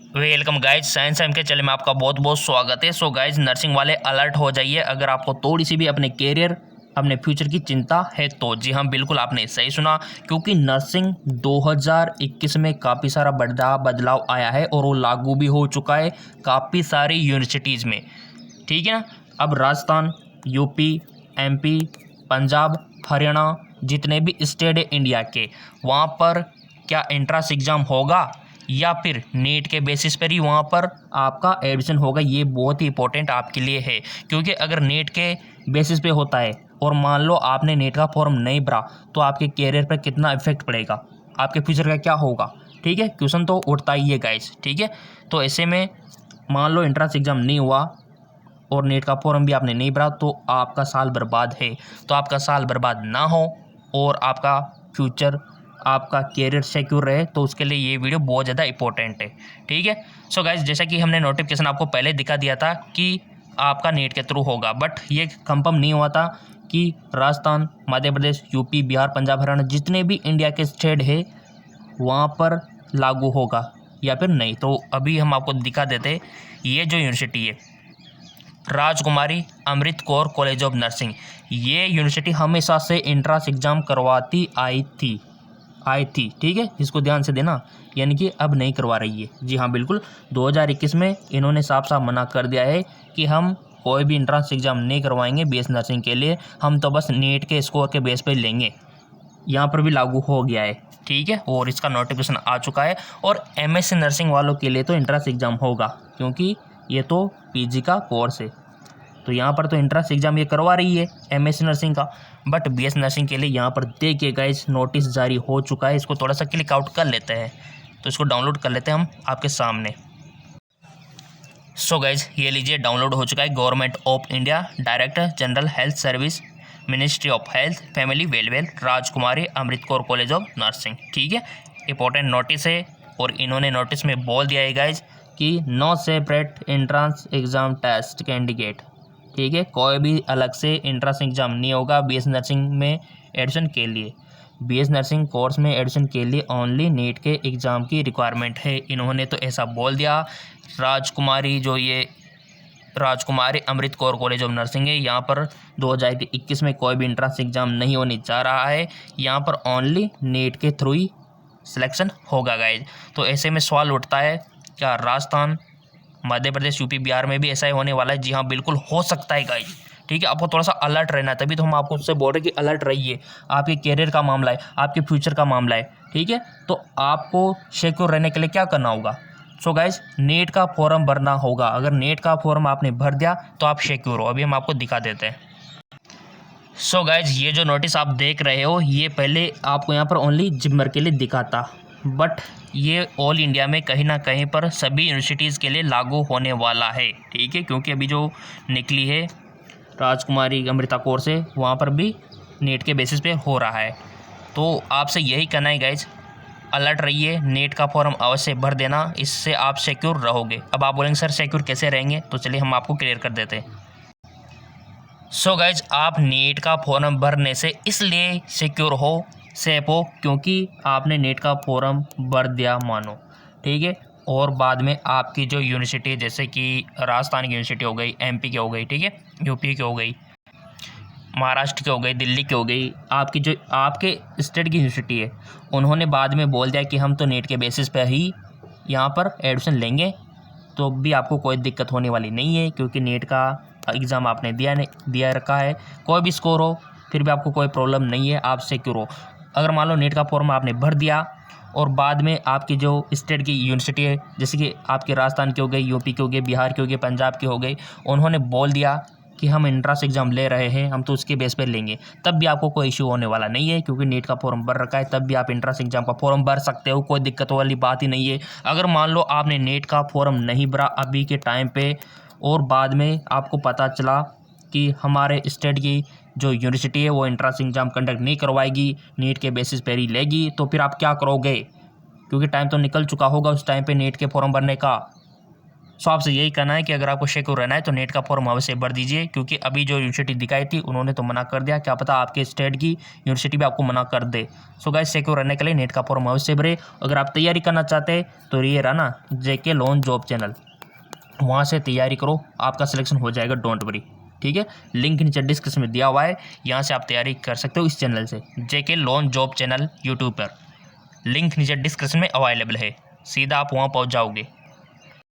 Welcome guys, science M के channel में आपका बहुत बहुत स्वागत है। सो गाइज, नर्सिंग वाले अलर्ट हो जाइए अगर आपको थोड़ी सी भी अपने कैरियर अपने फ्यूचर की चिंता है तो। जी हाँ, बिल्कुल आपने सही सुना, क्योंकि नर्सिंग 2021 में काफ़ी सारा बड़ा बदलाव आया है और वो लागू भी हो चुका है काफ़ी सारी यूनिवर्सिटीज़ में। ठीक है ना। अब राजस्थान, यूपी, एमपी, पंजाब, हरियाणा, जितने भी स्टेट है इंडिया के, वहाँ पर क्या एंट्रेंस एग्ज़ाम होगा या फिर नीट के बेसिस पर ही वहाँ पर आपका एडमिशन होगा, ये बहुत ही इंपॉर्टेंट आपके लिए है। क्योंकि अगर नीट के बेसिस पे होता है और मान लो आपने नीट का फॉर्म नहीं भरा तो आपके कैरियर पर कितना इफेक्ट पड़ेगा, आपके फ्यूचर का क्या होगा। ठीक है, क्वेश्चन तो उठता ही है गाइस। ठीक है, तो ऐसे में मान लो एंट्रेंस एग्ज़ाम नहीं हुआ और नीट का फॉर्म भी आपने नहीं भरा तो आपका साल बर्बाद है। तो आपका साल बर्बाद ना हो और आपका फ्यूचर, आपका कैरियर सिक्योर रहे, तो उसके लिए ये वीडियो बहुत ज़्यादा इंपॉर्टेंट है। ठीक है। सो गाइज, जैसा कि हमने नोटिफिकेशन आपको पहले दिखा दिया था कि आपका नीट के थ्रू होगा, बट ये कंफर्म नहीं हुआ था कि राजस्थान, मध्य प्रदेश, यूपी, बिहार, पंजाब, हरियाणा, जितने भी इंडिया के स्टेट है वहाँ पर लागू होगा या फिर नहीं। तो अभी हम आपको दिखा देते, ये जो यूनिवर्सिटी है राजकुमारी Amrit Kaur college of nursing, ये यूनिवर्सिटी हमेशा से एंट्रेंस एग्ज़ाम करवाती आई थी। ठीक है, इसको ध्यान से देना, यानी कि अब नहीं करवा रही है। जी हाँ बिल्कुल, 2021 में इन्होंने साफ साफ मना कर दिया है कि हम कोई भी एंट्रेंस एग्ज़ाम नहीं करवाएंगे बीएस नर्सिंग के लिए, हम तो बस नीट के स्कोर के बेस पे लेंगे। यहाँ पर भी लागू हो गया है। ठीक है, और इसका नोटिफिकेशन आ चुका है। और एमएससी नर्सिंग वालों के लिए तो एंट्रेंस एग्ज़ाम होगा, क्योंकि ये तो पीजी का कोर्स है। तो यहाँ पर तो एंट्रेंस एग्ज़ाम ये करवा रही है एमएससी नर्सिंग का, बट बीएस नर्सिंग के लिए यहाँ पर देखिए गाइस नोटिस जारी हो चुका है। इसको थोड़ा सा क्लिक आउट कर लेते हैं, तो इसको डाउनलोड कर लेते हैं हम आपके सामने। सो गाइज, ये लीजिए डाउनलोड हो चुका है। Government of India, director general health service, ministry of health family welfare, Rajkumari Amrit Kaur college of nursing. ठीक है, इंपॉर्टेंट नोटिस है। और इन्होंने नोटिस में बोल दिया है गाइज कि no separate entrance exam test candidate. ठीक है, कोई भी अलग से एंट्रेंस एग्ज़ाम नहीं होगा बीएस नर्सिंग में एडमिशन के लिए। बीएस नर्सिंग कोर्स में एडमिशन के लिए ओनली नीट के एग्ज़ाम की रिक्वायरमेंट है। इन्होंने तो ऐसा बोल दिया। राजकुमारी, जो ये राजकुमारी Amrit Kaur college of nursing है, यहाँ पर 2021 में कोई भी एंट्रेंस एग्ज़ाम नहीं होने जा रहा है। यहाँ पर ओनली नीट के थ्रू ही सिलेक्शन होगा गाइज। तो ऐसे में सवाल उठता है, क्या राजस्थान, मध्य प्रदेश, यूपी, बिहार में भी ऐसा ही होने वाला है? जी हाँ बिल्कुल हो सकता है गाइज। ठीक है, आपको थोड़ा सा अलर्ट रहना है, तभी तो हम आपको उससे बोल रहे हैं कि अलर्ट रहिए। आपके कैरियर का मामला है, आपके फ्यूचर का मामला है। ठीक है, तो आपको सिक्योर रहने के लिए क्या करना होगा? सो गाइज, नेट का फॉर्म भरना होगा। अगर नेट का फॉर्म आपने भर दिया तो आप सिक्योर हो। अभी हम आपको दिखा देते हैं। सो गाइज, ये जो नोटिस आप देख रहे हो, ये पहले आपको यहाँ पर ओनली जिम्मर के लिए दिखा था, बट ये ऑल इंडिया में कहीं ना कहीं पर सभी यूनिवर्सिटीज़ के लिए लागू होने वाला है। ठीक है, क्योंकि अभी जो निकली है राजकुमारी अमृता कोर्स है, वहाँ पर भी नेट के बेसिस पे हो रहा है। तो आपसे यही कहना है गाइज, अलर्ट रहिए, नेट का फॉर्म अवश्य भर देना, इससे आप सिक्योर रहोगे। अब आप बोलेंगे सर सिक्योर कैसे रहेंगे, तो चलिए हम आपको क्लियर कर देते हैं। सो गाइज, आप नेट का फॉर्म भरने से इसलिए सिक्योर हो, सेफ हो, क्योंकि आपने नेट का फॉर्म भर दिया मानो। ठीक है, और बाद में आपकी जो यूनिवर्सिटी, जैसे कि राजस्थान की यूनिवर्सिटी हो गई, एमपी की हो गई, ठीक है, यूपी की हो गई, महाराष्ट्र की हो गई, दिल्ली की हो गई, आपकी जो आपके स्टेट की यूनिवर्सिटी है, उन्होंने बाद में बोल दिया कि हम तो नेट के बेसिस पे ही यहाँ पर एडमिशन लेंगे, तो भी आपको कोई दिक्कत होने वाली नहीं है, क्योंकि नेट का एग्ज़ाम आपने दिया रखा है। कोई भी स्कोर हो फिर भी आपको कोई प्रॉब्लम नहीं है, आप सिक्योर हो। अगर मान लो नेट का फॉर्म आपने भर दिया और बाद में आपकी जो स्टेट की यूनिवर्सिटी है, जैसे कि आपके राजस्थान की हो गई, यूपी की हो गई, बिहार की हो गई, पंजाब की हो गई, उन्होंने बोल दिया कि हम एंट्रेंस एग्ज़ाम ले रहे हैं, हम तो उसके बेस पे लेंगे, तब भी आपको कोई इशू होने वाला नहीं है, क्योंकि नीट का फॉर्म भर रखा है। तब भी आप एंट्रेंस एग्ज़ाम का फॉर्म भर सकते हो, कोई दिक्कत वाली बात ही नहीं है। अगर मान लो आपने नीट का फॉर्म नहीं भरा अभी के टाइम पे और बाद में आपको पता चला कि हमारे स्टेट की जो यूनिवर्सिटी है वो एंट्रेंस एग्ज़ाम कंडक्ट नहीं करवाएगी, नीट के बेसिस पर ही लेगी, तो फिर आप क्या करोगे? क्योंकि टाइम तो निकल चुका होगा उस टाइम पे नीट के फॉर्म भरने का। सो आपसे यही कहना है कि अगर आपको सिक्योर रहना है तो नेट का फॉर्म अवश्य भर दीजिए, क्योंकि अभी जो यूनिवर्सिटी दिखाई थी उन्होंने तो मना कर दिया, क्या पता आपके स्टेट की यूनिवर्सिटी भी आपको मना कर दे। सो गाइस सिक्योर रहने के लिए नेट का फॉर्म अवश्य भरे। अगर आप तैयारी करना चाहते हैं तो ये रहा ना जेके लोन जॉब चैनल, वहाँ से तैयारी करो, आपका सिलेक्शन हो जाएगा, डोंट वरी। ठीक है, लिंक नीचे डिस्क्रिप्शन में दिया हुआ है, यहाँ से आप तैयारी कर सकते हो इस चैनल से, जेके लोन जॉब चैनल यूट्यूब पर। लिंक नीचे डिस्क्रिप्शन में अवेलेबल है, सीधा आप वहाँ पहुँच जाओगे।